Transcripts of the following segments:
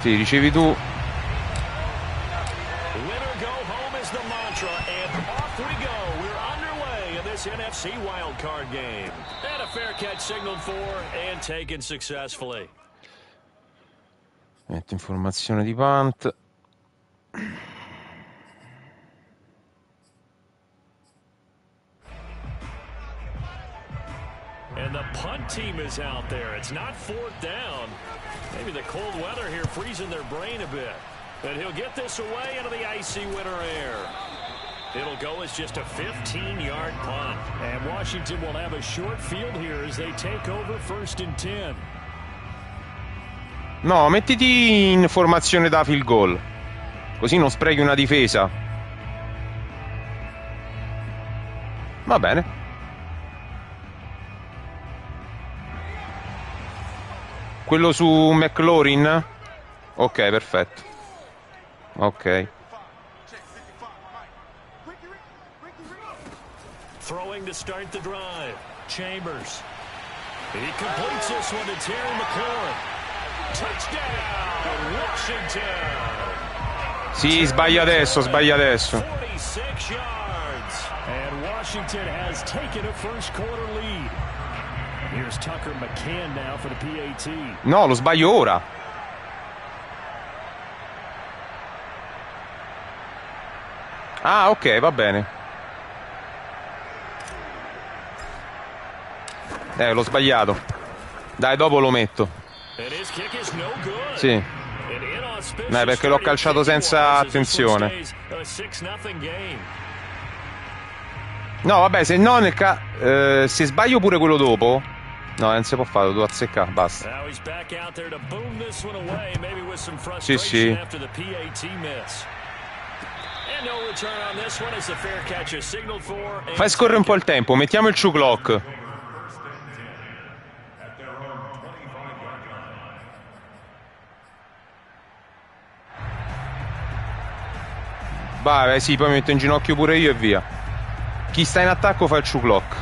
Sì, ricevi tu. NFC WildCard game. And a fair catch signaled for and taken successfully. Metto informazione di punt. And the punt team is out there. It's not fourth down. Maybe the cold weather here freezing their brain a bit. But he'll get this away into the icy winter air. It'll go as just a 15-yard punt. And Washington will have a short field here as they take over 1st and 10. No, mettiti in formazione da field goal. Così non sprechi una difesa. Va bene. Quello su McLaurin? Ok, perfetto. Ok. Throwing to start the drive. Chambers. He completes this one to Terry McLaurin. Touchdown, Washington. Sì, sbaglia adesso, sbaglia adesso. 46 yards. And Washington has taken a first quarter lead. Here's Tucker McCann now for the PAT. No, lo sbaglio ora. Ah, ok, va bene. L'ho sbagliato. Dai, dopo lo metto. Sì. Dai, perché l'ho calciato senza attenzione. No, vabbè, se no se sbaglio pure quello dopo. No, non si può fare, lo devo azzeccare, basta. Sì, sì. Fai scorrere un po' il tempo, mettiamo il true clock. Vai, sì, poi mi metto in ginocchio pure io e via. Chi sta in attacco fa il true clock.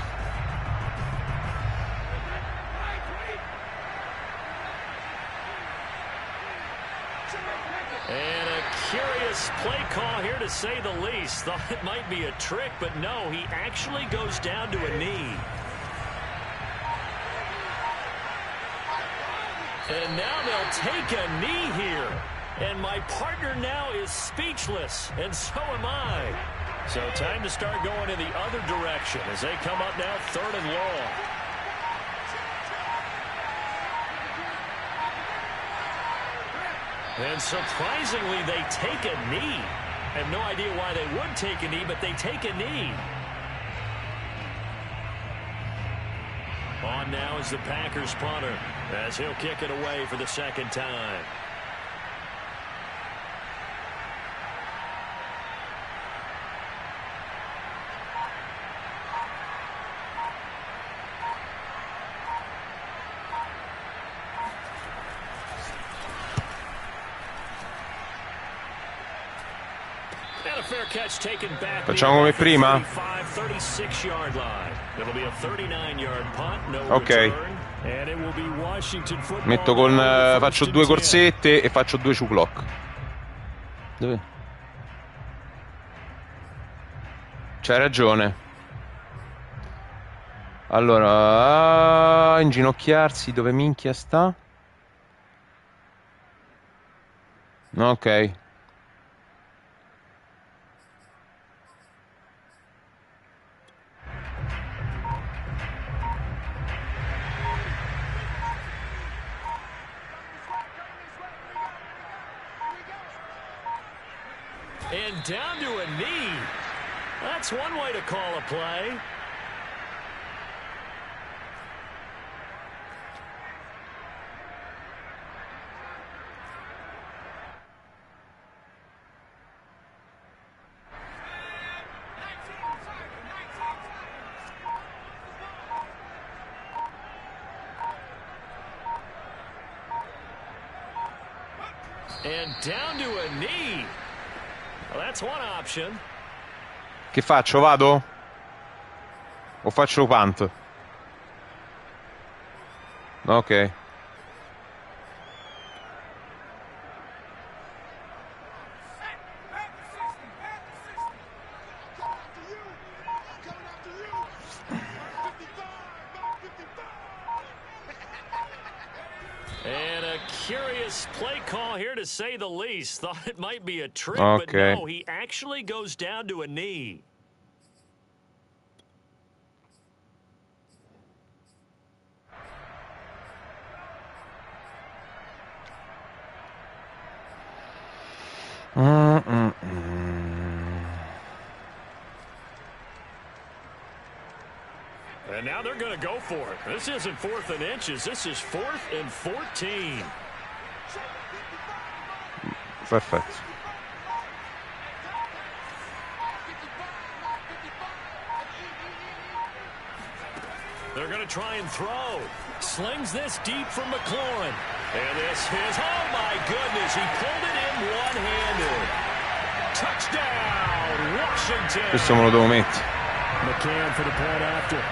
And a curious play call here to say the least. Thought it might be a trick, but no, he actually goes down to a knee. And now they'll take a knee here. And my partner now is speechless, and so am I. So time to start going in the other direction as they come up now 3rd and long. And surprisingly, they take a knee. I have no idea why they would take a knee, but they take a knee. On now is the Packers punter as he'll kick it away for the 2nd time. Facciamo come prima? Ok. Metto con faccio 2 corsette e faccio 2 true clock. Dove? C'hai ragione. Allora, inginocchiarsi, dove minchia sta? Ok. And down to a knee. That's one way to call a play. And down to a knee. Well, that's one option. Che faccio? Vado? O faccio punt? Ok. curious play call here to say the least. Thought it might be a trick, but no, he actually goes down to a knee. And now they're going to go for it. This isn't 4th and inches. This is 4th and 14. Perfetto. They're going to try and throw. Slings this deep from McLaurin. And this is, oh my goodness, he pulled it in one-handed. Touchdown, Washington. Questo me lo devo mettere. McCann for the point after.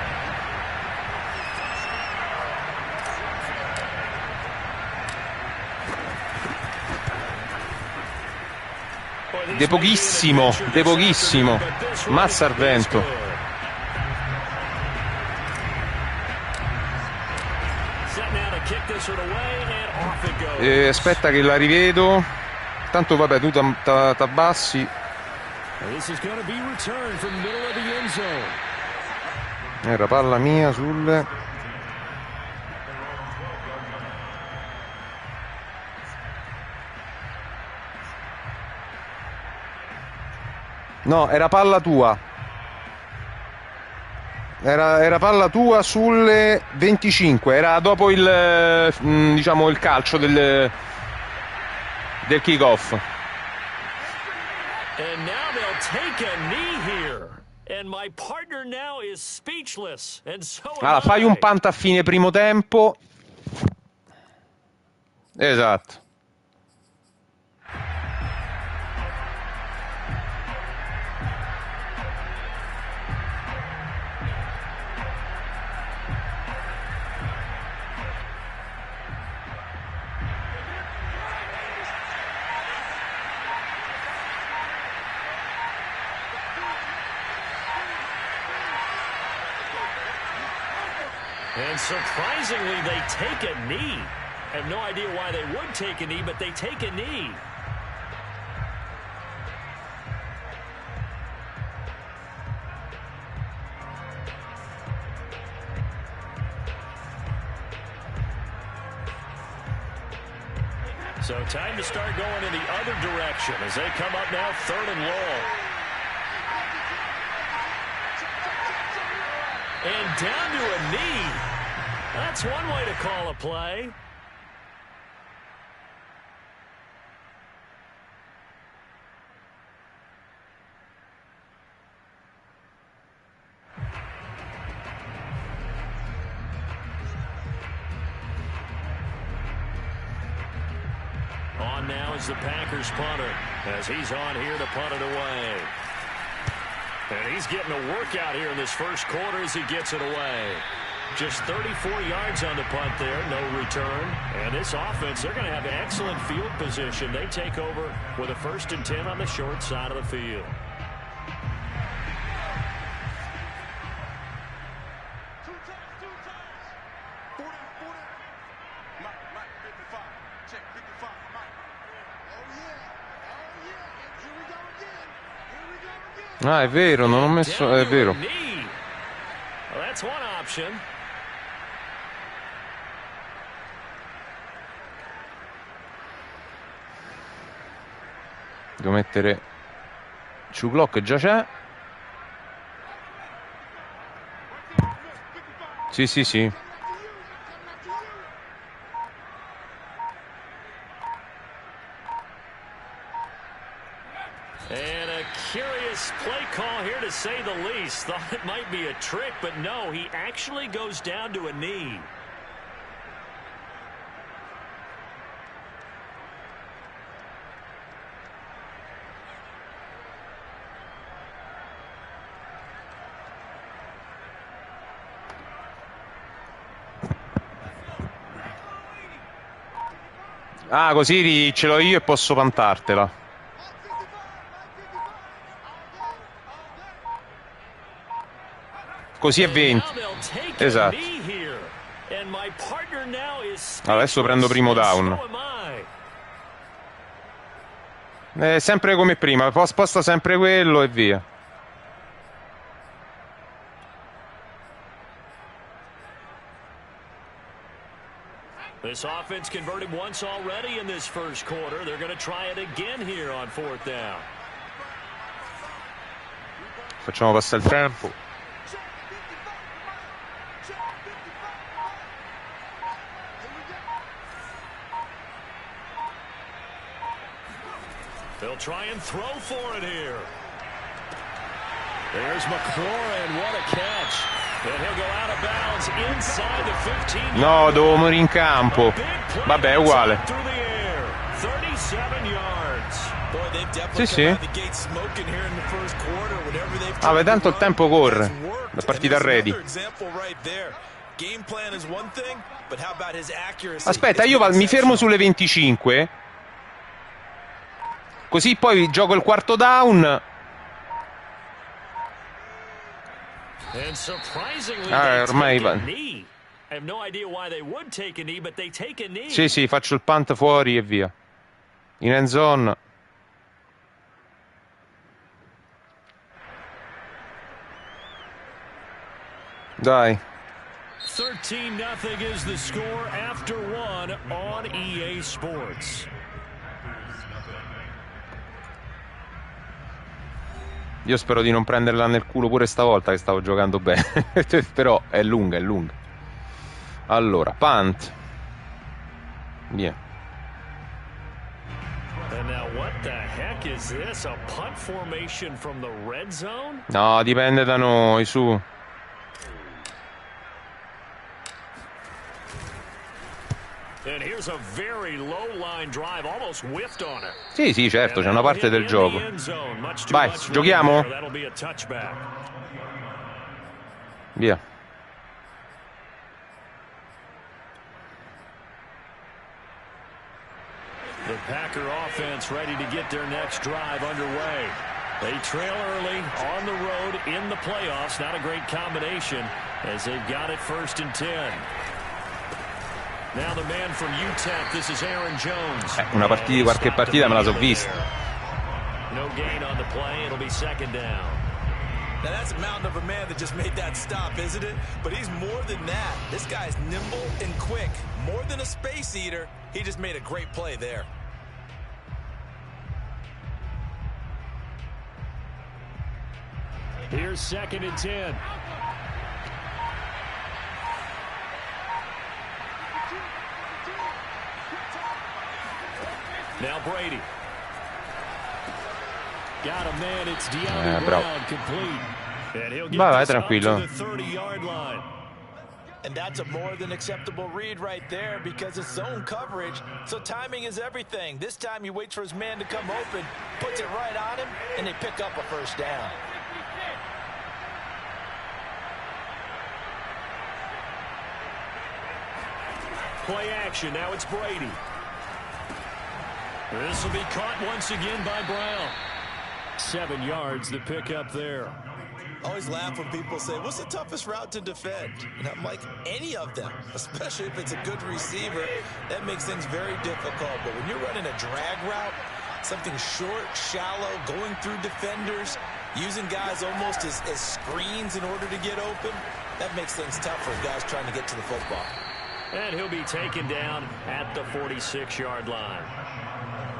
De pochissimo, de pochissimo. Massa al vento. Aspetta che la rivedo. Tanto vabbè, tu t'abbassi. Era palla mia sul... No, era palla tua. Era palla tua sulle 25. Era dopo il diciamo il calcio del kick-off. And now they'll take a knee here. And my partner now is speechless. And so allora, fai un punt a fine primo tempo. Esatto. And surprisingly, they take a knee. I have no idea why they would take a knee, but they take a knee. So time to start going in the other direction as they come up now 3rd and long. And down to a knee. That's one way to call a play. On now is the Packers punter as he's on here to punt it away. And he's getting a workout here in this first quarter as he gets it away. Just 34 yards on the punt there, no return. And this offense, they're going to have excellent field position. They take over with a 1st and 10 on the short side of the field. Ah, è vero, non ho messo... è vero. That's one option. Devo mettere... True Clock già c'è. Sì, sì, sì. And a curious play call here to say the least. Thought it might be a trick, but no, he actually goes down to a knee. Ah, così ce l'ho io e posso pantartela. Così è 20. Esatto. Adesso prendo primo down. Sempre come prima, sposta sempre quello e via. This offense converted once already in this first quarter. They're going to try it again here on fourth down. Facciamo passare il tempo. They'll try and throw for it here. There's McLaurin. What a catch. And he'll go out of bounds inside the 15. No, devo morire in campo. Vabbè, è uguale. 37 yards. Sì, sì. Vabbè, tanto il tempo corre. La partita ready. Aspetta, io mi fermo sulle 25. Così poi gioco il quarto down. Ormai va. Sì, sì, faccio il punt fuori e via. In end zone. Dai. 13-0 is the score after one on EA Sports. Io spero di non prenderla nel culo pure stavolta, che stavo giocando bene. Però è lunga, è lunga. Allora, punt. Via. No, dipende da noi, su. Sì, sì, certo, c'è una parte del gioco. Vai, giochiamo? Via. The Packer offense ready to get their next drive underway. They trail early on the road in the playoffs. Not a great combination as they've got it 1st and 10. Now the man from UTEP, this is Aaron Jones. Una partita, qualche partita me la so vista. No gain on the play, it'll be 2nd down. Now that's a mountain of a man that just made that stop, isn't it? But he's more than that. This guy's nimble and quick. More than a space eater, he just made a great play there. Here's 2nd and 10. Now Brady. Got a man, it's DeAndre Brown complete. And he'll get vai, this up tranquillo. to the 30-yard line. And that's a more than acceptable read right there because it's zone coverage, so timing is everything. This time he waits for his man to come open, puts it right on him, and they pick up a 1st down. Play action, now it's Brady. This will be caught once again by Brown. 7 yards to pick up there. I always laugh when people say, what's the toughest route to defend? And I'm like, any of them, especially if it's a good receiver. That makes things very difficult. But when you're running a drag route, something short, shallow, going through defenders, using guys almost as screens in order to get open, that makes things tough for guys trying to get to the football. And he'll be taken down at the 46-yard line.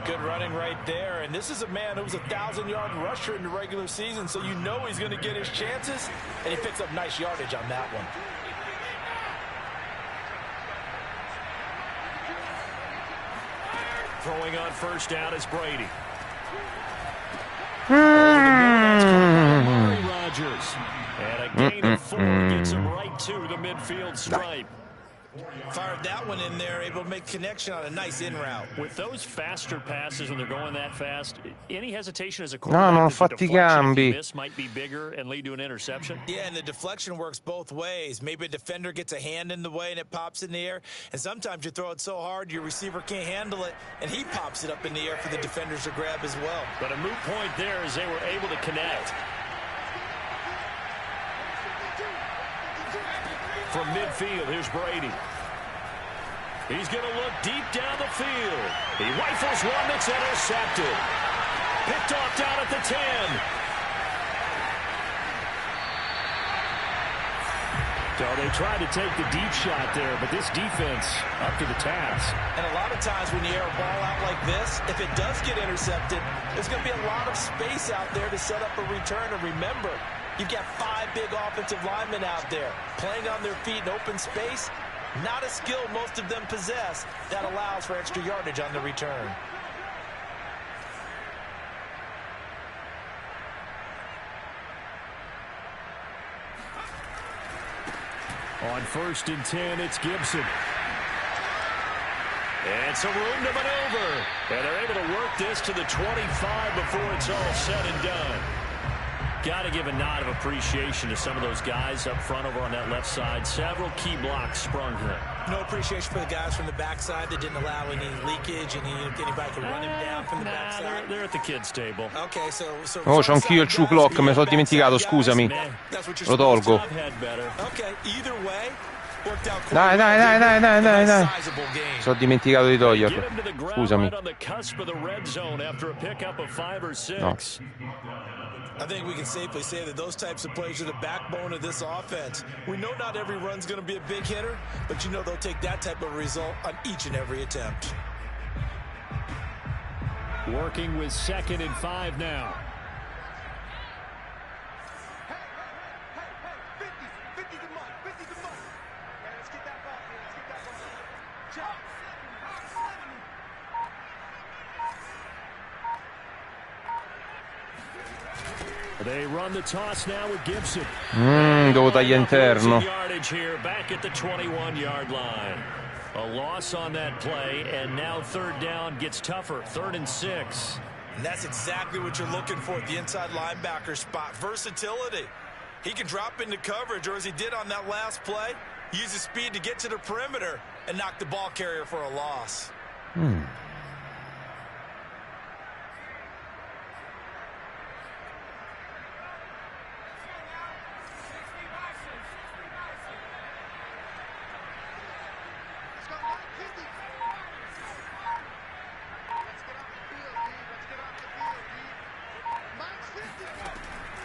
Good running right there, and this is a man who was a 1,000-yard rusher in the regular season, so you know he's going to get his chances, and he picks up nice yardage on that one. Throwing on 1st down is Brady. Rodgers. And a gain of 4 gets him right to the midfield stripe. Fired that one in there, able to make connection on a nice in route. With those faster passes when they're going that fast, any hesitation as a quarterback, no, non fatti cambi. This might be bigger and lead to an interception. Yeah, and the deflection works both ways. Maybe a defender gets a hand in the way and it pops in the air, and sometimes you throw it so hard your receiver can't handle it, and he pops it up in the air for the defenders to grab as well. But a moot point there as they were able to connect. From midfield, here's Brady. He's going to look deep down the field. He rifles one that's intercepted. Picked off down at the 10. So they tried to take the deep shot there, but this defense up to the task. And a lot of times when you air a ball out like this, if it does get intercepted, there's going to be a lot of space out there to set up a return. And remember, you've got 5 big offensive linemen out there playing on their feet in open space. Not a skill most of them possess that allows for extra yardage on the return. On 1st and 10, it's Gibson. And some room to maneuver. And they're able to work this to the 25 before it's all said and done. Got to give a nod of appreciation to some of those guys up front over on that left side. Several key blocks sprung here. No appreciation for the guys from the backside that didn't allow any leakage, anybody could run him down from the backside. They're at the kids' table. Okay, so oh, c'ho anch'io il true clock, me lo sono dimenticato, scusami. Lo tolgo. Okay, either way. Dai. Sono dimenticato di toglierlo. Scusami. No. I think we can safely say that those types of plays are the backbone of this offense. We know not every run's going to be a big hitter, but you know they'll take that type of result on each and every attempt. Working with 2nd and 5 now. They run the toss now with Gibson. Devo tagliare interno. Yardage here, back at the 21-yard line. A loss on that play, and now 3rd down gets tougher. 3rd and 6. And that's exactly what you're looking for at the inside linebacker spot. Versatility. He can drop into coverage, or as he did on that last play, use his speed to get to the perimeter and knock the ball carrier for a loss.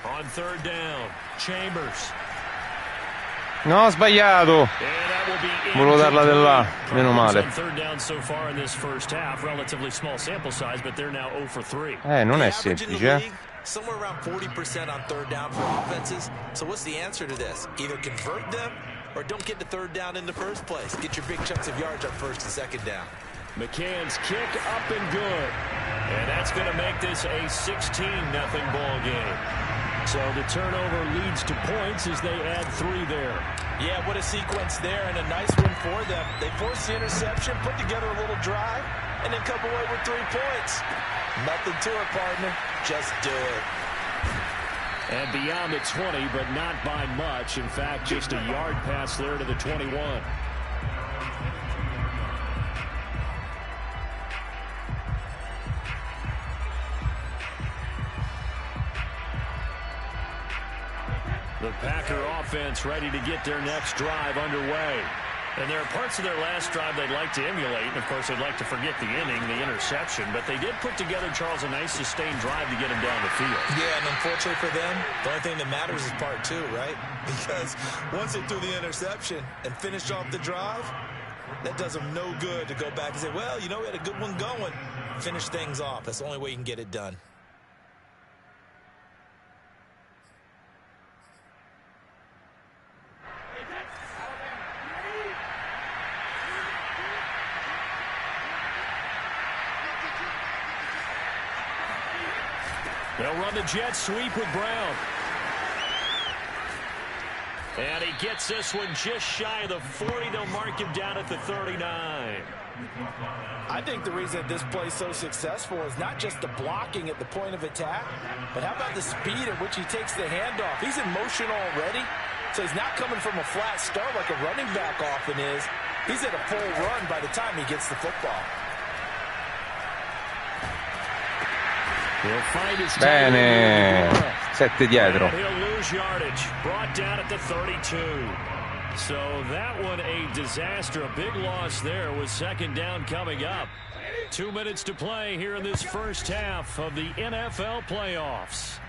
On 3rd down, Chambers. No, ho sbagliato. Volevo darla di là, meno male. 3rd down so far in this first half, relatively small sample size, but they're now 0 for 3. Non è semplice, Somewhere around 40% on 3rd down for offenses. So what's the answer to this? Either convert them or don't get to 3rd down in the first place. Get your big chunks of yards on 1st and 2nd down. McCann's kick up and good. And that's going to make this a 16-0 ball game. So the turnover leads to points as they add 3 there. Yeah, what a sequence there, and a nice one for them. They force the interception, put together a little drive, and then come away with 3 points. Nothing to it, partner. Just do it. And beyond the 20, but not by much. In fact, just a yard pass there to the 21. The Packer offense ready to get their next drive underway. And there are parts of their last drive they'd like to emulate. And, of course, they'd like to forget the inning, the interception. But they did put together, Charles, a nice sustained drive to get him down the field. Yeah, and unfortunately for them, the only thing that matters is part 2, right? Because once they threw the interception and finished off the drive, that does them no good to go back and say, well, you know, we had a good one going. Finish things off. That's the only way you can get it done. They'll run the jet sweep with Brown. And he gets this one just shy of the 40. They'll mark him down at the 39. I think the reason this play is so successful is not just the blocking at the point of attack, but how about the speed at which he takes the handoff? He's in motion already, so he's not coming from a flat start like a running back often is. He's at a full run by the time he gets the football. Bene, 7 dietro. He'll lose yardage, brought down at the 32. So that one a disaster, a big loss there with 2nd down coming up. 2 minutes to play here in this first half of the NFL playoffs.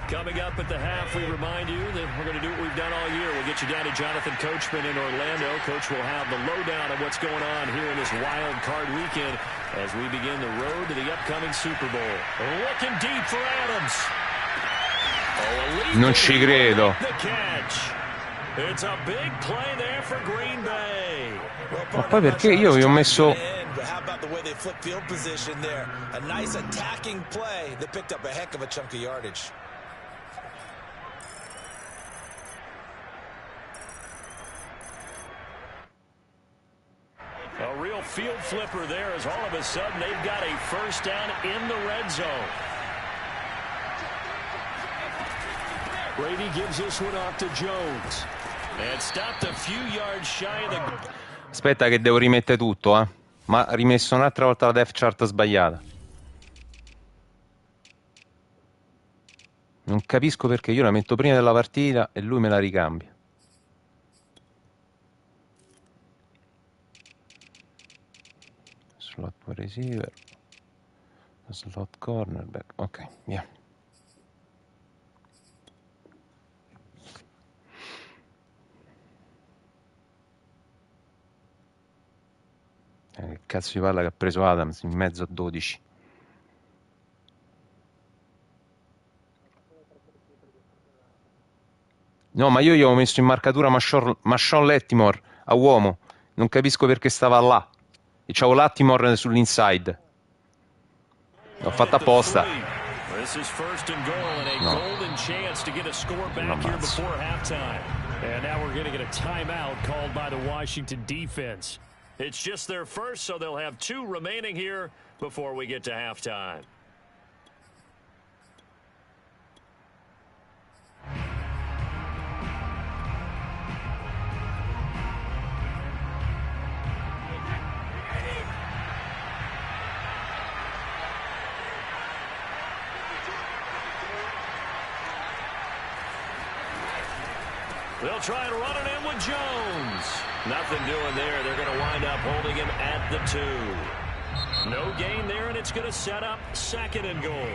Coming up at the half, we remind you that we're going to do what we've done all year. We'll get you down to Jonathan Coachman in Orlando. Coach will have the lowdown of what's going on here in this wild card weekend as we begin the road to the upcoming Super Bowl. Looking deep for Adams. Non ci credo. The catch. It's a big play there for Green Bay. Ma poi perché io vi ho messo... How about the way they flip field position there? A nice attacking play that picked up a heck of a chunk of yardage. A real field flipper there as all of a sudden they've got a first down in the red zone. Brady gives this one off to Jones. And stopped a few yards shy of the... Aspetta che devo rimettere tutto, eh. Ma ha rimesso un'altra volta la depth chart sbagliata. Non capisco perché io la metto prima della partita e lui me la ricambia. Slot receiver, slot cornerback, ok, via. Che cazzo di palla che ha preso Adams in mezzo a 12. No, ma io gli avevo messo in marcatura Marshawn Lattimore a uomo. Non capisco perché stava là. E c'avevo Lattimore sull'inside. L'ho fatta apposta. This is first and goal and a golden chance to get a score back here before halftime. And now we're going to get a timeout called by the Washington defense. It's just their first, so they'll have 2 remaining here before we get to halftime. They'll try and run it in with Jones. Nothing doing there. They're going to wind up holding him at the 2. No gain there, and it's going to set up second and goal.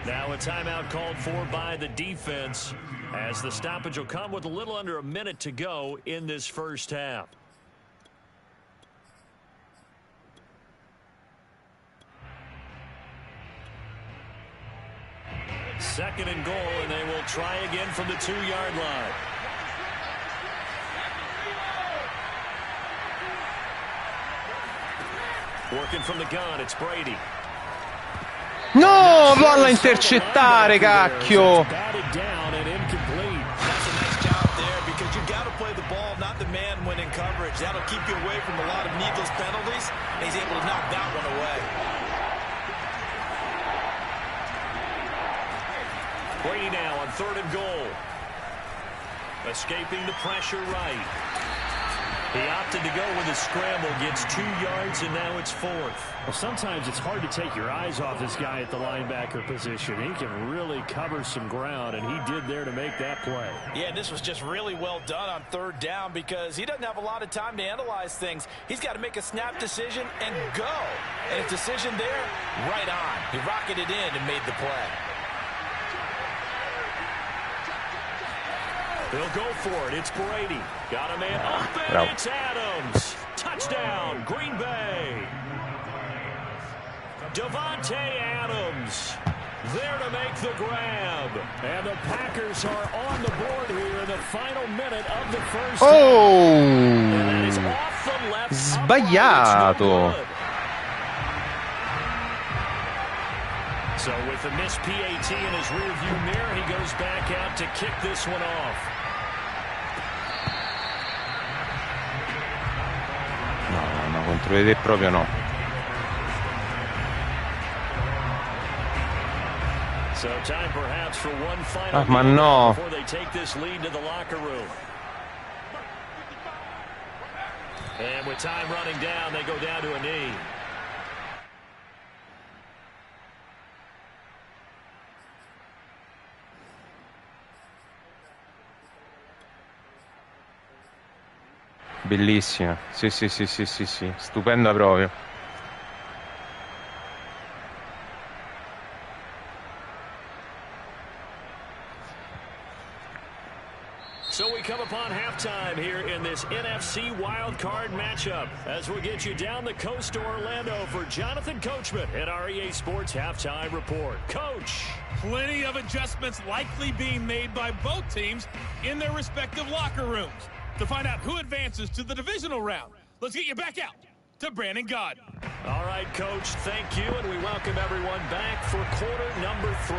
Now a timeout called for by the defense as the stoppage will come with a little under a minute to go in this first half. Second and goal, and they will try again from the 2-yard line. Working from the gun, it's Brady. No, valla a intercettare, cacchio. Batted down and incomplete. That's a nice job there because you got to play the ball, not the man when in coverage. That'll keep you away from a lot of needless penalties, and he's able to knock that one away. Brady now on third and goal. Escaping the pressure right. He opted to go with a scramble, gets 2 yards, and now it's 4th. Well, sometimes it's hard to take your eyes off this guy at the linebacker position. He can really cover some ground, and he did there to make that play. Yeah, this was just really well done on third down because he doesn't have a lot of time to analyze things. He's got to make a snap decision and go. And his decision there, right on. He rocketed in and made the play. They'll go for it. It's Brady. Got a man open. It's Adams. Touchdown, Green Bay. Devontae Adams there to make the grab. And the Packers are on the board here in the final minute of the first half. And that is off the left. Sbagliato. So with the missed PAT in his rearview mirror, he goes back out to kick this one off. No, contro di te proprio no. So time perhaps for one final Ma no. before they take this lead to the locker room. And with time running down, they go down to a knee. Bellissima. Sì, sì, sì, sì, sì, sì. Stupenda proprio. So we come upon halftime here in this NFC wildcard matchup as we get you down the coast to Orlando for Jonathan Coachman at our EA Sports Halftime Report. Coach. Plenty of adjustments likely being made by both teams in their respective locker rooms. To find out who advances to the divisional round, let's get you back out to Brandon Gaudin. All right, Coach, thank you, and we welcome everyone back for quarter number 3.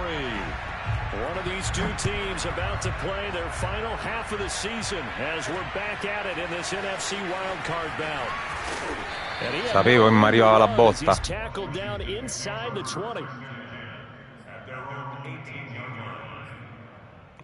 One of these two teams about to play their final half of the season as we're back at it in this NFC wildcard bout. Sapevo che mi arrivava la botta. He's tackled down inside the 20.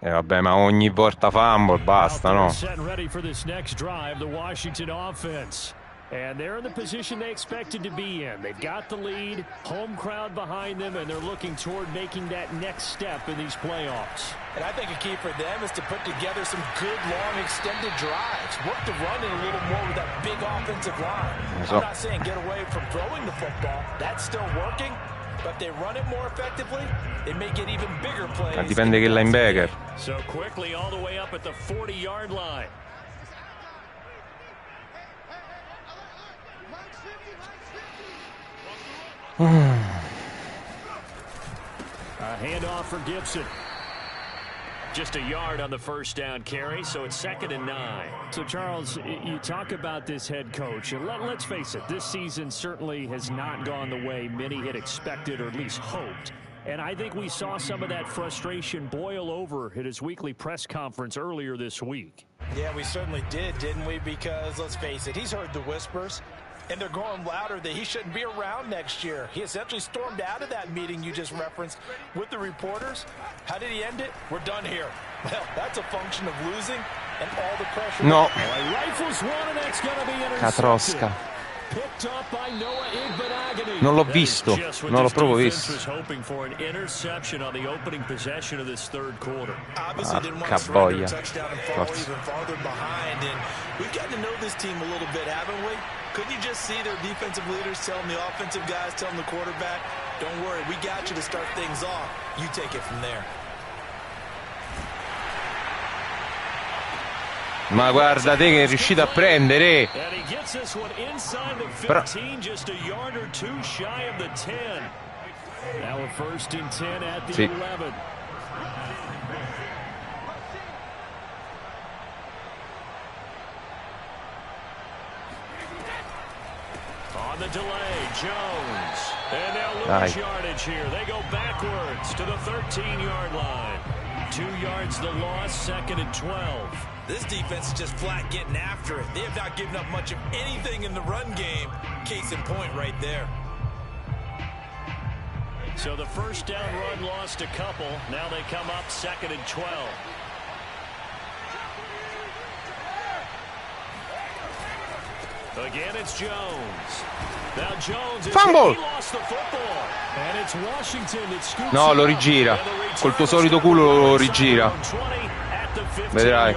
Vabbè, ma ogni volta fumble, basta, no? Ready for this next drive, the Washington offense. And they're in the position they expected to be in. They've got the lead, home crowd behind them, and they're looking toward making that next step in these playoffs. And I think a key for them is to put together some good, long, extended drives. Work the run in a little more with that big offensive line. I'm not saying get away from throwing the football. That's still working. But if they run it more effectively, they may get even bigger plays. Dipende che linebacker. So quickly all the way up at the 40-yard line. A handoff for Gibson. Just a yard on the first down carry, so it's 2nd and 9. So, Charles, you talk about this head coach, and let's face it, this season certainly has not gone the way many had expected or at least hoped. And I think we saw some of that frustration boil over at his weekly press conference earlier this week. Yeah, we certainly did, didn't we? Because, let's face it, he's heard the whispers. And they're going louder that he shouldn't be around next year. He essentially stormed out of that meeting you just referenced with the reporters. How did he end it? We're done here. Well, that's a function of losing and all the pressure. No. Rifles one, and that's going to be Catrosca. Picked up by Noah Igbenogany. Non l'ho visto, non l'ho proprio visto. Was hoping for an interception on the opening possession of this third quarter. Obviously didn't want to surrender a touchdown and fall Forza. even farther behind. And we've gotten to know this team a little bit, haven't we? Couldn't you just see their defensive leaders telling the offensive guys, telling the quarterback, don't worry, we got you to start things off. You take it from there. Ma guarda te che è riuscito a prendere. And he gets this one inside the 15, just a yard or two shy of the 10. Now a 1st and 10 at the 11. On the delay, Jones. And they'll lose yardage here. They go backwards to the 13-yard line. 2 yards the loss, 2nd and 12. This defense is just flat getting after it. They have not given up much of anything in the run game. Case in point right there. So the first down run lost a couple. Now they come up 2nd and 12. Again, it's Jones. Now Jones is Fumble! He lost the football. And it's Washington that scoops No, lo rigira. Col tuo solito culo lo rigira. Vedrai.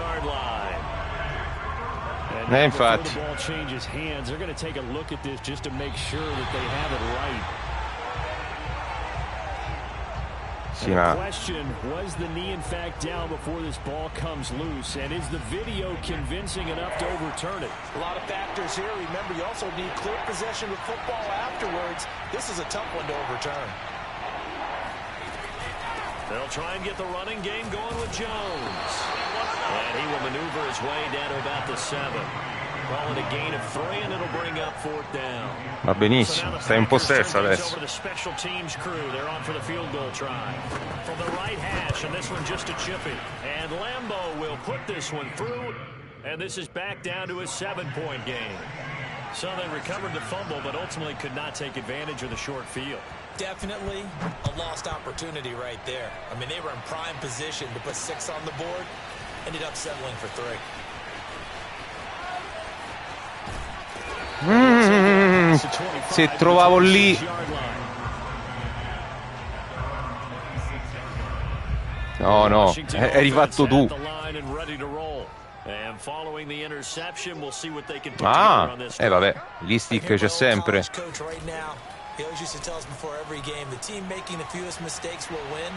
Infatti. The ball changes hands. They're going to take a look at this just to make sure that they have it right. Sì, ma Question, was the knee in fact down before this ball comes loose? And is the video convincing enough to overturn it? A lot of factors here. Remember, you also need clear possession of football afterwards. This is a tough one to overturn. They'll try and get the running game going with Jones. And he will maneuver his way down to about the 7. Call it a gain of 3, and it'll bring up 4th down. va benissimo, stai in possesso adesso. Over the special teams crew. They're on for the field goal try. From the right hash, and this one just a chippy. And Lambeau will put this one through, and this is back down to a 7-point game. So they recovered the fumble, but ultimately could not take advantage of the short field. Definitely a lost opportunity right there. I mean, they were in prime position to put 6 on the board. Ended up settling for 3. Se trovavo lì. No, no, hai rifatto tu. And following the interception, we'll see what they can put together on this. Vabbè, gli stick c'è sempre. Coach right now, he always used to tell us before every game, the team making the fewest mistakes will win.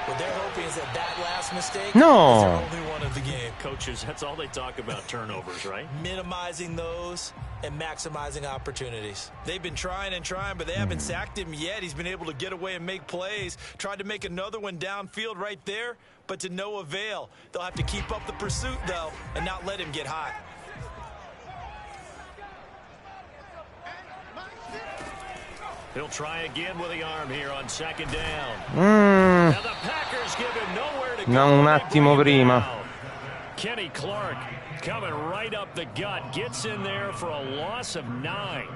What they're hoping is that last mistake is the only one of the game. Coaches, that's all they talk about, turnovers, right? Minimizing those and maximizing opportunities. They've been trying and trying, but they haven't sacked him yet. He's been able to get away and make plays. Tried to make another one downfield right there, but to no avail. They'll have to keep up the pursuit, though, and not let him get hot. He'll try again with the arm here on second down. Now the Packers give him nowhere to go. Un attimo prima. Kenny Clark coming right up the gut. Gets in there for a loss of 9.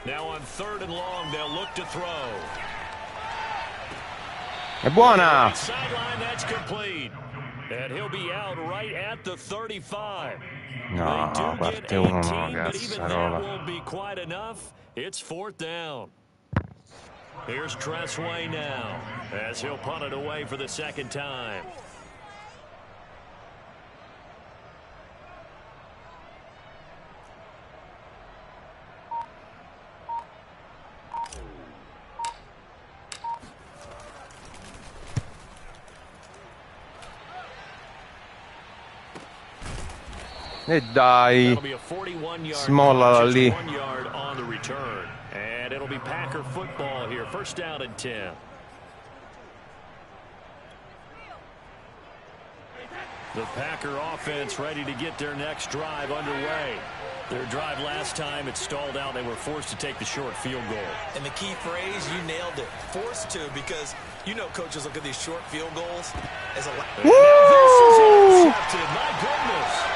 Now on 3rd and long, they'll look to throw. È buona. Sideline, that's complete. And he'll be out right at the 35. No, parte uno, no, but even that won't be quite enough. It's 4th down. Here's Tressway now, as he'll punt it away for the 2nd time. E dai, smollala lì. And it'll be Packer football here. 1st down and 10. The Packer offense ready to get their next drive underway. Their drive last time, it stalled out. They were forced to take the short field goal. And the key phrase, you nailed it. Forced to, because you know coaches look at these short field goals as a... Woo! This is intercepted. My goodness.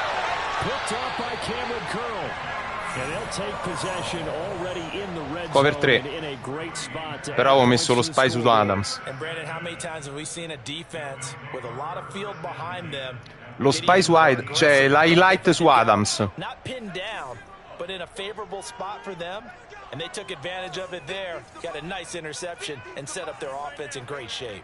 Picked off by Cameron Curl. And they'll take possession already in the red Cover zone 3. in a great spot. Però ho messo lo spy su Adams. And Brandon, how many times have we seen a defense with a lot of field behind them? Lo spy su Adams, cioè l'highlight su Adams. Not pinned down, but in a favorable spot for them. And they took advantage of it there. Got a nice interception and set up their offense in great shape.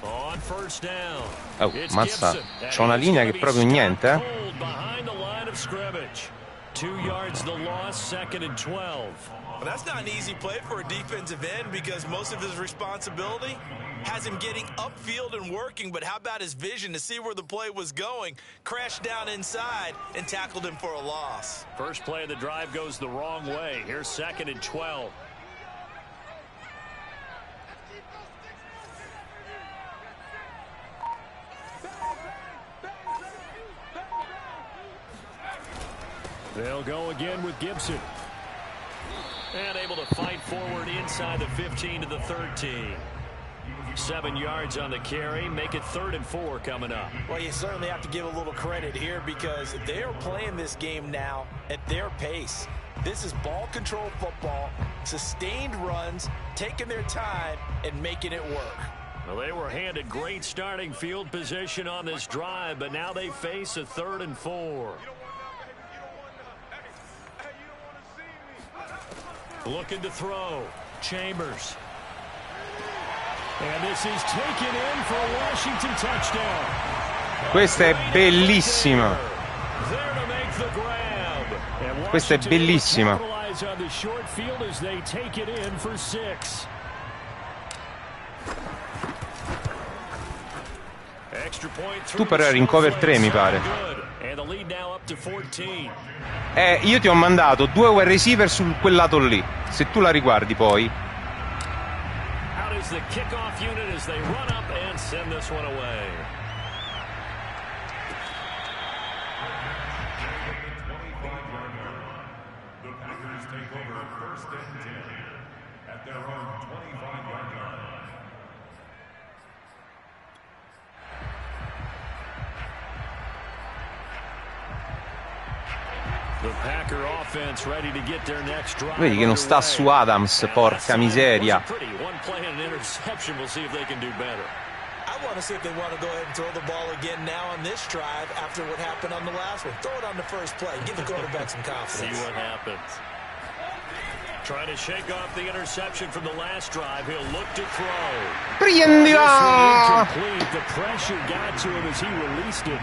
On 1st down. Oh, mazza, c'ho una linea che proprio niente, eh. Behind the line of scrimmage. 2 yards the loss, 2nd and 12. Well, that's not an easy play for a defensive end because most of his responsibility has him getting upfield and working, but how about his vision to see where the play was going? Crashed down inside and tackled him for a loss. First play of the drive goes the wrong way. Here's 2nd and 12. They'll go again with Gibson. And able to fight forward inside the 15 to the 13. 7 yards on the carry. Make it 3rd and 4 coming up. Well, you certainly have to give a little credit here because they are playing this game now at their pace. This is ball control football, sustained runs, taking their time and making it work. Well, they were handed great starting field position on this drive, but now they face a 3rd and 4. Looking to throw. Chambers. And this is taken in for a Washington touchdown. Questa è bellissima. There to make the grab. Questa è bellissima. On the short field as they take it in for 6. Extra point. Tu però eri in cover 3, mi pare. And the lead now up to 14. Io ti ho mandato 2 wide receiver su quel lato lì. Se tu la riguardi poi. Out is the kickoff unit as they run up and send this one away. The Packers take over 1st and 10 at their own 25-yard line. Vedi che non sta su Adams, porca miseria. I want to see if they want to go ahead and throw the ball again now on this drive after what happened on the last one. Throw it on the first play. Give the quarterback some confidence. See what happens. Trying to shake off the interception from the last drive. He'll look to throw. Prendila! The pressure got to him as he released it.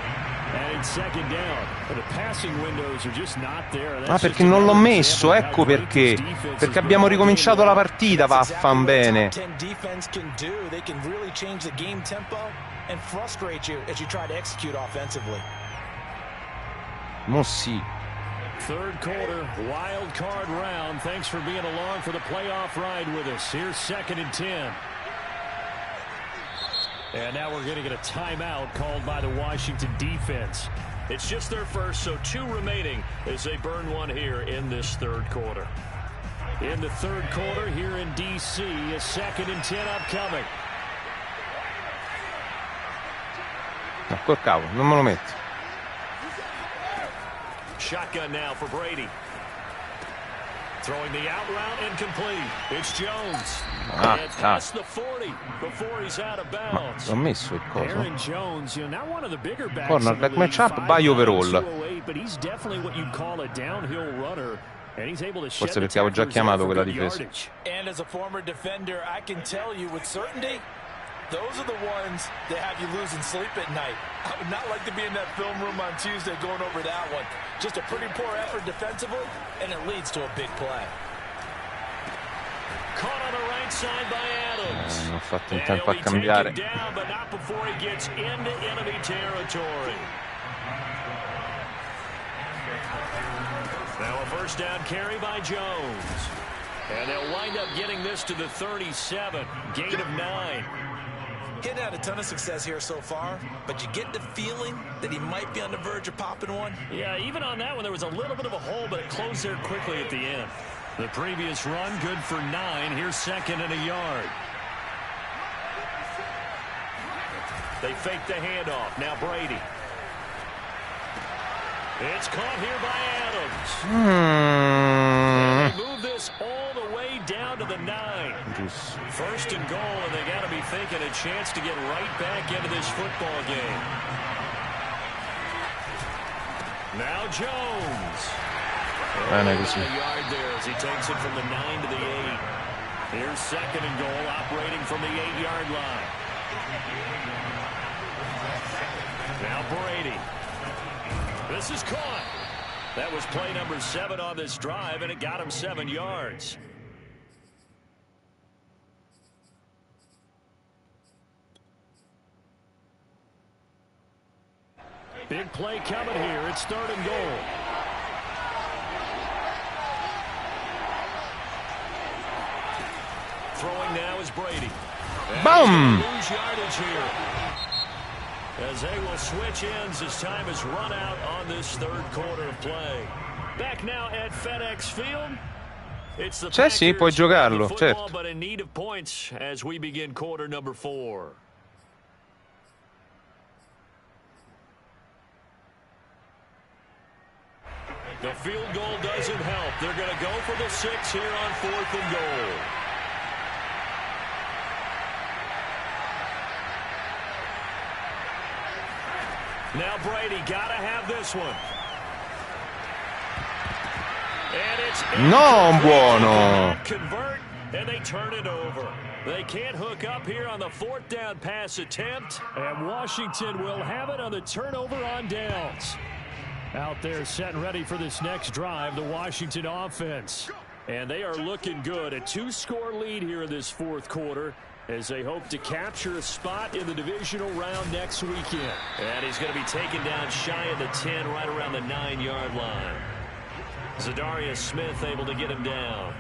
And it's second down. The passing windows are just not there. Ah, perché non l'ho messo, ecco perché. Perché abbiamo ricominciato la partita, vaffan bene. Mo sì. Third quarter, wild card round. Thanks for being along for the playoff ride with us. Here's 2nd and 10. And now we're going to get a timeout called by the Washington defense. It's just their first, so 2 remaining as they burn one here in this third quarter. In the third quarter here in D.C., a 2nd and 10 upcoming. No, col cavolo, non me lo metti. Shotgun now for Brady. Throwing the out route incomplete. It's Jones. Past the 40 before he's out of bounds. L'ho messo il coso. Aaron Jones, you know, not one of the bigger backs. Cornerback matchup by overall. But he's definitely what you'd call a downhill runner. And he's able to Forse perché avevo già chiamato quella difesa. And as a former defender, I can tell you with certainty, those are the ones that have you losing sleep at night. I would not like to be in that film room on Tuesday going over that one. Just a pretty poor effort defensively, and it leads to a big play. Caught on the right side by Adams. Non ho fatto in tempo a cambiare. Down, but not before he gets into enemy territory. Now a first down carry by Jones. And they'll wind up getting this to the 37. Gain of 9. He'd had a ton of success here so far, but you get the feeling that he might be on the verge of popping one. Yeah, even on that one, there was a little bit of a hole, but it closed there quickly at the end. The previous run, good for 9. Here's 2nd and a yard. They fake the handoff. Now Brady. It's caught here by Adams. And they move this all the way down to the 9. First and goal, and they got to be thinking a chance to get right back into this football game. Now Jones. A yard there as he takes it from the 9 to the 8. Here's 2nd and goal, operating from the 8-yard line. Now Brady. This is caught. That was play number 7 on this drive, and it got him 7 yards. Big play coming here. It's 3rd and goal. Throwing now is Brady. Boom! Lose yardage here. As they will switch ends as time has run out on this third quarter of play. Back now at FedEx Field. It's the Cioè sì, puoi giocarlo, football, certo. but in need of points as we begin quarter number 4. The field goal doesn't help. They're going to go for the 6 here on 4th and goal. Now Brady got to have this one. And it's No, buono. Convert, and they turn it over. They can't hook up here on the 4th down pass attempt. And Washington will have it on the turnover on downs. Out there set and ready for this next drive, the Washington offense. And they are looking good. A 2-score lead here in this 4th quarter as they hope to capture a spot in the divisional round next weekend. And he's going to be taken down shy of the 10, right around the 9-yard line. Zadarius Smith able to get him down.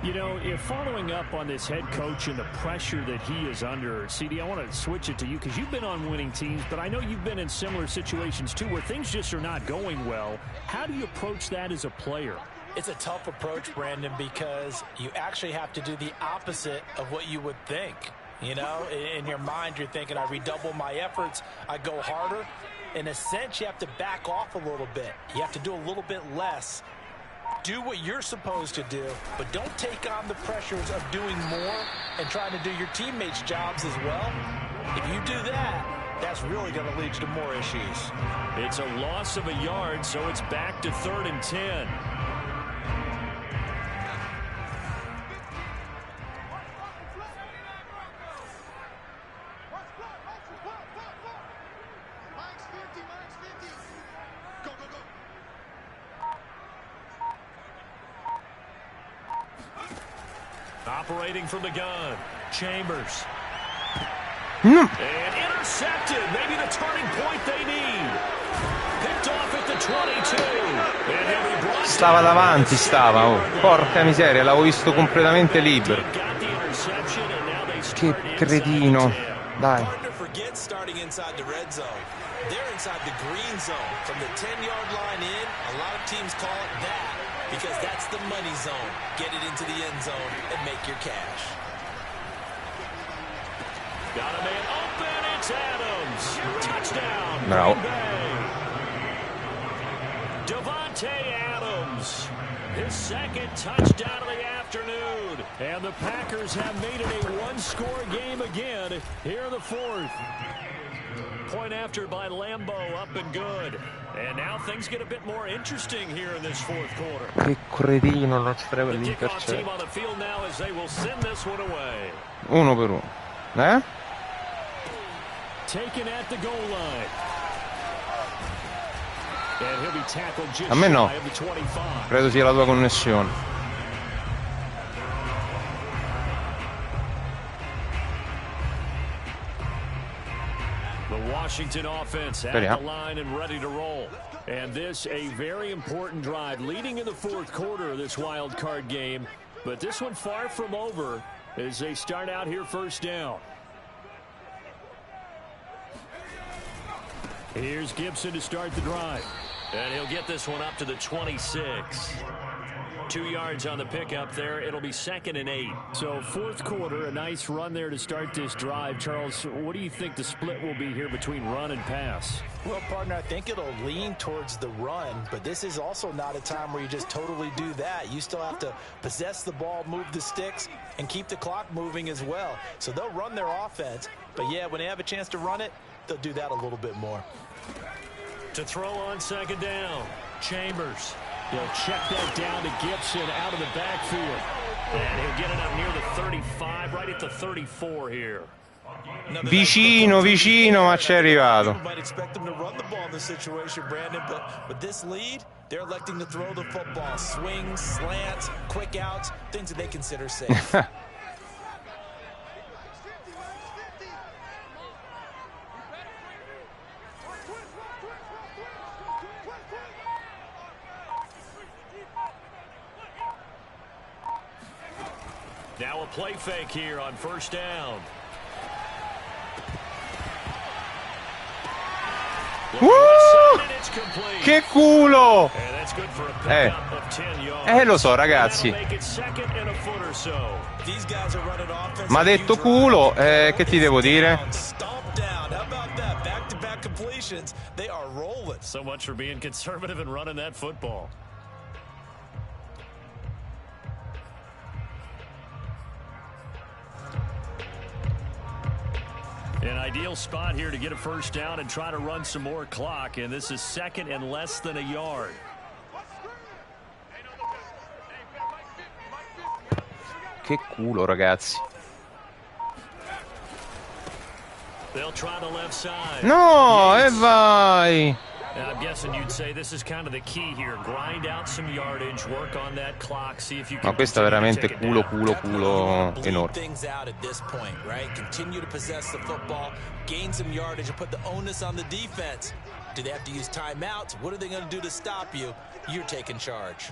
You know, if following up on this head coach and the pressure that he is under, CD, I want to switch it to you because you've been on winning teams, but I know you've been in similar situations too where things just are not going well. How do you approach that as a player? It's a tough approach, Brandon, because you actually have to do the opposite of what you would think. You know, in your mind, you're thinking, I redouble my efforts, I go harder. In a sense, you have to back off a little bit. You have to do a little bit less. Do what you're supposed to do, but don't take on the pressures of doing more and trying to do your teammates' jobs as well. If you do that, that's really going to lead you to more issues. It's a loss of a yard, so it's back to 3rd and 10. Operating from the gun, Chambers. And intercepted. Maybe the turning point they need. Picked off at the 22. And he'll be brought Stava davanti, stava. Oh, porca miseria, l'avevo visto completamente libero. Che cretino. Dai. Starting inside the red zone. They're inside the green zone. From the 10-yard line in, a lot of teams call it that because that's the money zone. Get it into the end zone and make your cash. Got a man open. It's Adams. Touchdown. Bravo. Davante Adams. His second touchdown of the afternoon. And the Packers have made it a one-score game again here in the 4th. Point after by Lambo, up and good. And now things get a bit more interesting here in this 4th quarter. Che cretino, non spreco The kickoff l'intercetto. team on the field now as they will send this one away. Uno per uno. Eh? Taken at the goal line. And he'll be tackled just A me no. shy of the 25. Credo sia la tua connessione. The Washington offense at the line and ready to roll. And this a very important drive leading in the 4th quarter of this wild card game. But this one far from over as they start out here first down. Here's Gibson to start the drive. And he'll get this one up to the 26. 2 yards on the pickup there. It'll be 2nd and 8. So 4th quarter, a nice run there to start this drive. Charles, what do you think the split will be here between run and pass? Well, partner, I think it'll lean towards the run, but this is also not a time where you just totally do that. You still have to possess the ball, move the sticks, and keep the clock moving as well. So they'll run their offense, but yeah, when they have a chance to run it, they'll do that a little bit more. To throw on 2nd down, Chambers. He'll check that down to Gibson out of the backfield. And he'll get it up near the 35, right at the 34 here. Vicino, vicino, ma c'è arrivato. You might expect them to run the ball in this situation, Brandon, but with this lead, they're electing to throw the football. Swings, slants, quick outs, things that they consider safe. Now a play fake here on 1st down. Woo! Che culo! Lo so, ragazzi. Ma detto culo, che ti devo dire? So much for being conservative and running that football. An ideal spot here to get a first down and try to run some more clock, and this is 2nd and less than a yard. Che culo, ragazzi. They'll try the left side. No, e vai. And I'm guessing you'd say this is kind of the key here. Grind out some yardage, work on that clock, see if you can. Ma questo è veramente culo enorme. Things out at this point, right? Continue to possess the football, gain some yardage, and put the onus on the defense. Do they have to use timeouts? What are they going to do to stop you? You're taking charge.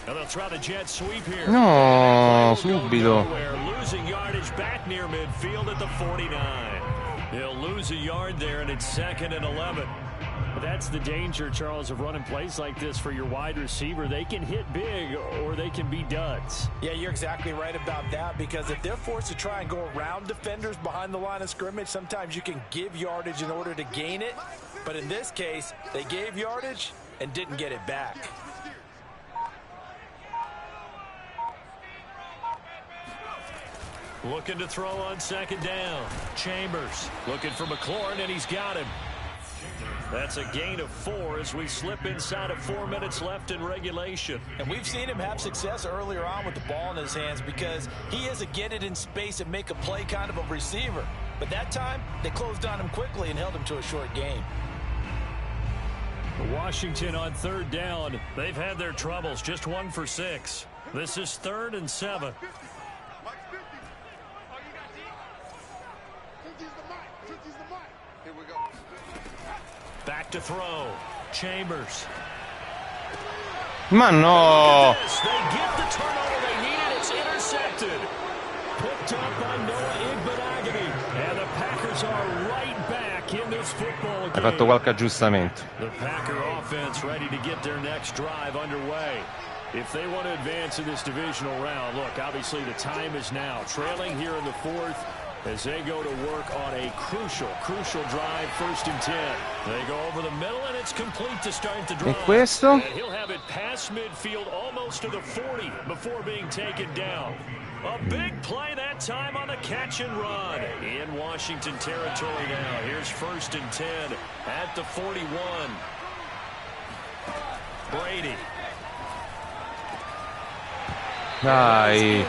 And they'll try the jet sweep here. No, subito. Losing yardage back near midfield at the 49. He'll lose a yard there, and it's 2nd and 11. That's the danger, Charles, of running plays like this for your wide receiver. They can hit big or they can be duds. Yeah, you're exactly right about that, because if they're forced to try and go around defenders behind the line of scrimmage, sometimes you can give yardage in order to gain it. But in this case, they gave yardage and didn't get it back. Looking to throw on second down. Chambers looking for McLaurin, and he's got him. That's a gain of 4 as we slip inside of 4 minutes left in regulation. And we've seen him have success earlier on with the ball in his hands because he is a get it in space and make a play kind of a receiver. But that time, they closed on him quickly and held him to a short gain. Washington on third down. They've had their troubles, just 1 for 6. This is 3rd and 7. Back to throw. Chambers. Ma no! They get the turnover they needed. It's intercepted. Picked up by Noah Igbenogany. And the Packers are right back in this football game. Ha fatto qualche aggiustamento. The Packer offense ready to get their next drive underway. If they want to advance in this divisional round, look, obviously the time is now. Trailing here in the 4th as they go to work on a crucial drive, 1st and 10. They go over the middle, and it's complete to start the drive. E questo? And he'll have it past midfield, almost to the 40 before being taken down. A big play that time on the catch and run. In Washington territory now. Here's 1st and 10 at the 41. Brady. Dai.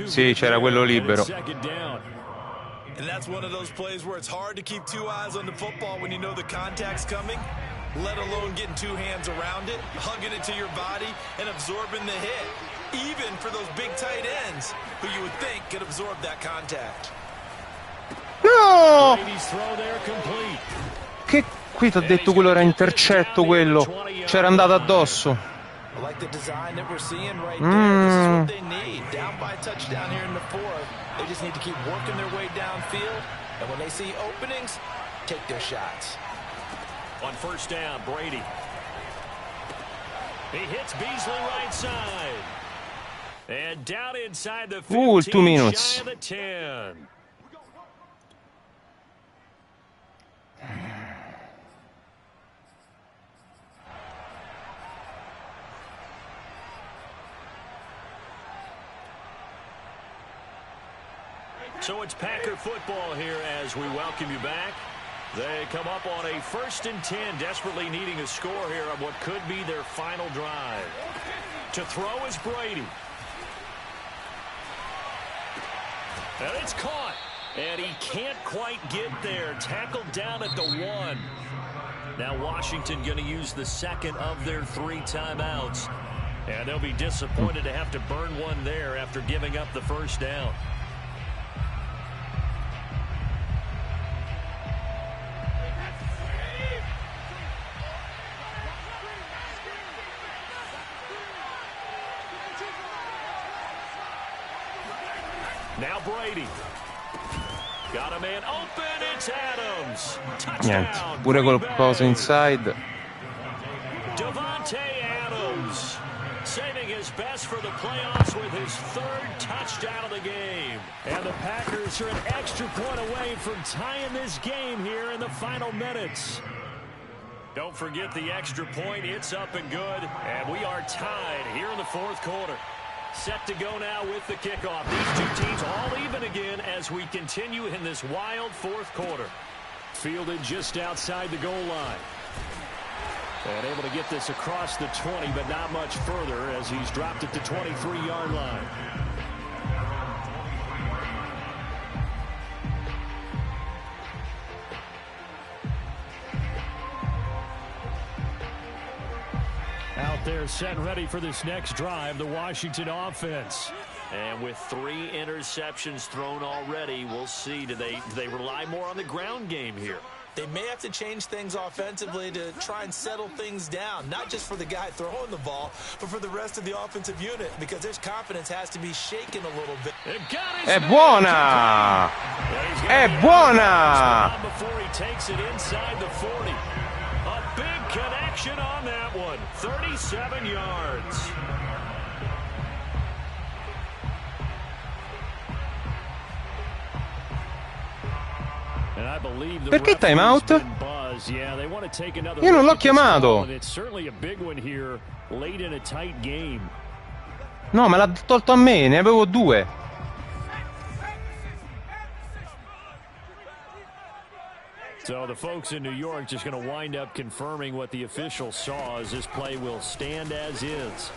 Sì, c'era quello libero. And that's one of those plays where it's hard to keep 2 eyes on the football when you know the contact's coming, let alone getting 2 hands around it, hugging it to your body, and absorbing the hit. Even for those big tight ends, who you would think could absorb that contact. No! Che qui t'ho detto quello era intercetto, quello. C'era andato addosso. I like the design that we're seeing right there. This is what they need. Down by a touchdown here in the 4th. They just need to keep working their way downfield. And when they see openings, take their shots. On 1st down, Brady. He hits Beasley right side. And down inside the 15, 2 minutes. shy of the 10. So it's Packer football here as we welcome you back. They come up on a 1st and 10, desperately needing a score here on what could be their final drive. To throw is Brady. And it's caught. And he can't quite get there. Tackled down at the 1. Now Washington going to use the 2nd of their 3 timeouts. And they'll be disappointed to have to burn one there after giving up the 1st down. Now Brady. Got a man open. It's Adams. Touchdown. Niente, pure col coso inside. Davante Adams saving his best for the playoffs with his 3rd touchdown of the game. And the Packers are an extra point away from tying this game here in the final minutes. Don't forget the extra point. It's up and good. And we are tied here in the 4th quarter. Set to go now with the kickoff. These 2 teams all even again as we continue in this wild 4th quarter. Fielded just outside the goal line. And able to get this across the 20, but not much further as he's dropped at the 23-yard line. Out there set and ready for this next drive, the Washington offense. And with 3 interceptions thrown already, we'll see. Do they rely more on the ground game here? They may have to change things offensively to try and settle things down, not just for the guy throwing the ball, but for the rest of the offensive unit, because their confidence has to be shaken a little bit. È buona! È buona! Before he takes it inside the 40. A big connection on that one. 37 yards. Perché time out? Io non l'ho chiamato. No, me l'ha tolto a me, ne avevo 2. So the folks in New York just going to wind up confirming what the official saw, as this play will stand as is.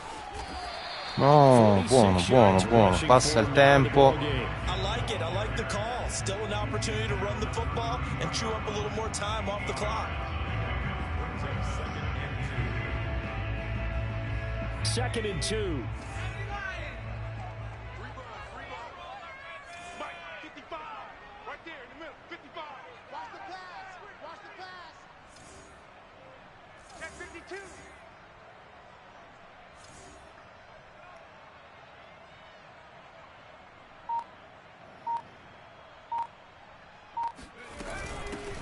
Oh, buono, buono, buono. Passa il tempo. I like it. I like the call. Still an opportunity to run the football and chew up a little more time off the clock. Second and 2.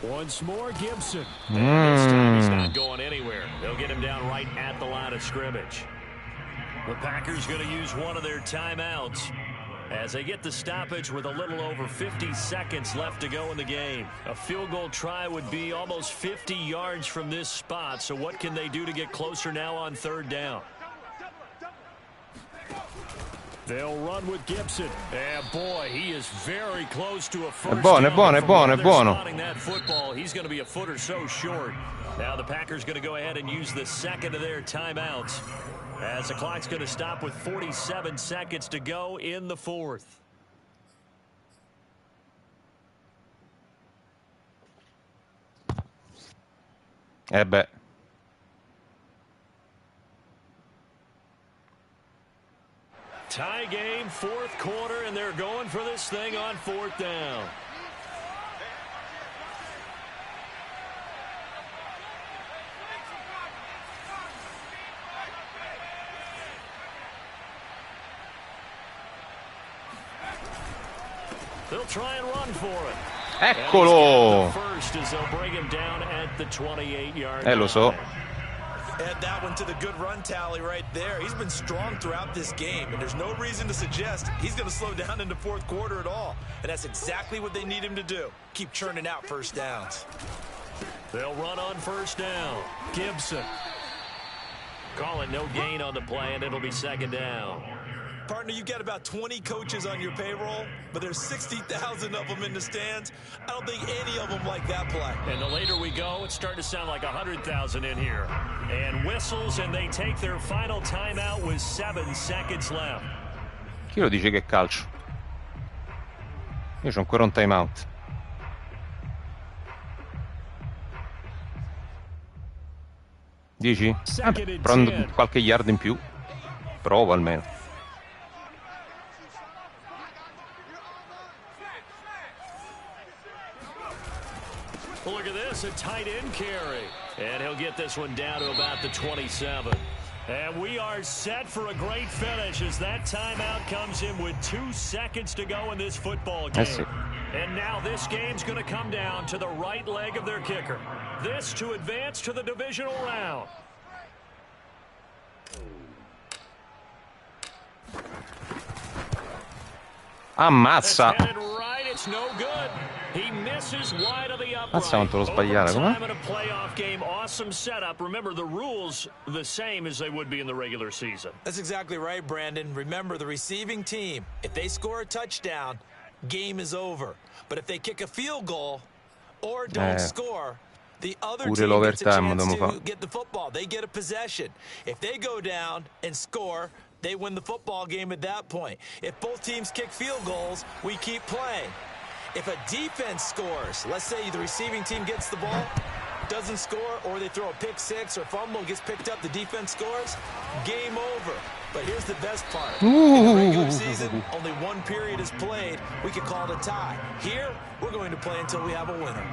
Once more, Gibson. And this time he's not going anywhere. They'll get him down right at the line of scrimmage. The Packers going to use one of their timeouts as they get the stoppage with a little over 50 seconds left to go in the game. A field goal try would be almost 50 yards from this spot, so what can they do to get closer now on third down? They'll run with Gibson. And boy, he is very close to a first È buono, è down. buono, è buono, è buono. That football, he's going to be a foot or so short. Now the Packers going to go ahead and use the second of their timeouts, as the clock's going to stop with 47 seconds to go in the fourth. Beh. Tie game, fourth quarter, and they're going for this thing on fourth down. They'll try and run for it. Eccolo! First as they'll bring him down at the 28-yard Lo so. Add that one to the good run tally right there. He's been strong throughout this game, and there's no reason to suggest he's going to slow down in the fourth quarter at all. And that's exactly what they need him to do. Keep churning out first downs. They'll run on first down. Gibson. Call it no gain on the play, and it'll be second down. Partner, you got about 20 coaches on your payroll, but there's 60,000 of them in the stands. I don't think any of them like that play. And the later we go, it's starting to sound like 100,000 in here. And whistles, and they take their final timeout with 7 seconds left. Chi lo dice che è calcio? Io c'ho ancora un timeout. Dici? Prendo qualche yard in più. Provo almeno. Look at this, a tight end carry. And he'll get this one down to about the 27. And we are set for a great finish as that timeout comes in with 2 seconds to go in this football game. And now this game's going to come down to the right leg of their kicker. This to advance to the divisional round. Ammazza! Right, it's no good. He misses wide of the upright. Ammazza quanto l'ho sbagliato, com'è? Time in a playoff game, awesome setup. Remember, the rules the same as they would be in the regular season. That's exactly right, Brandon. Remember, the receiving team, if they score a touchdown, game is over. But if they kick a field goal or don't score, the other team gets a chance to get the football. They get a possession. If they go down and score, they win the football game at that point. If both teams kick field goals, we keep playing. If a defense scores, let's say the receiving team gets the ball, doesn't score, or they throw a pick six or fumble, gets picked up, the defense scores, game over. But here's the best part. In the regular season, only one period is played. We could call it a tie. Here, we're going to play until we have a winner.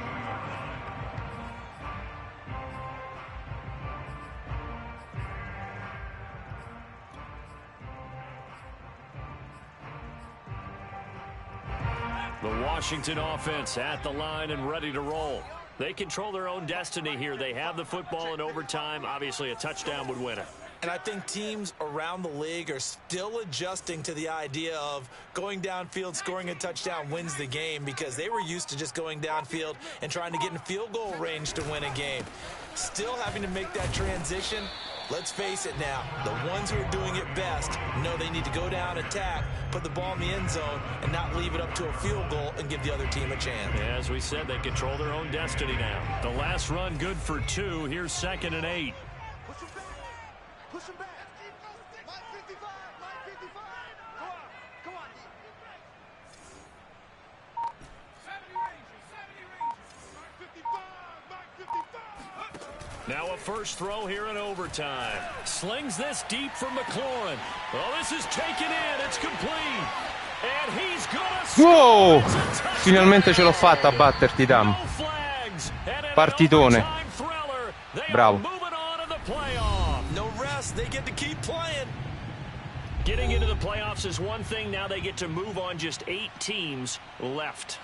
The Washington offense at the line and ready to roll. They control their own destiny here. They have the football in overtime. Obviously, a touchdown would win it. And I think teams around the league are still adjusting to the idea of going downfield, scoring a touchdown wins the game, because they were used to just going downfield and trying to get in field goal range to win a game. Still having to make that transition. Let's face it now, the ones who are doing it best know they need to go down, attack, put the ball in the end zone, and not leave it up to a field goal and give the other team a chance. As we said, they control their own destiny now. The last run good for 2. Here's 2nd and 8. Push him back. Mike 55. Mike 55. Come on. Come on. 70 Rangers. 70 Rangers. Mike 55. Mike 55. Now a first throw here in overtime. Slings this deep for McLaurin. Well, this is taken in. It's complete. And he's gonna Wow! score. Finalmente ce l'ho fatta a batterti, Dam. Partitone. Bravo. No rest. They get to keep playing. Getting into the playoffs is one thing. Now they get to move on. Just 8 teams left.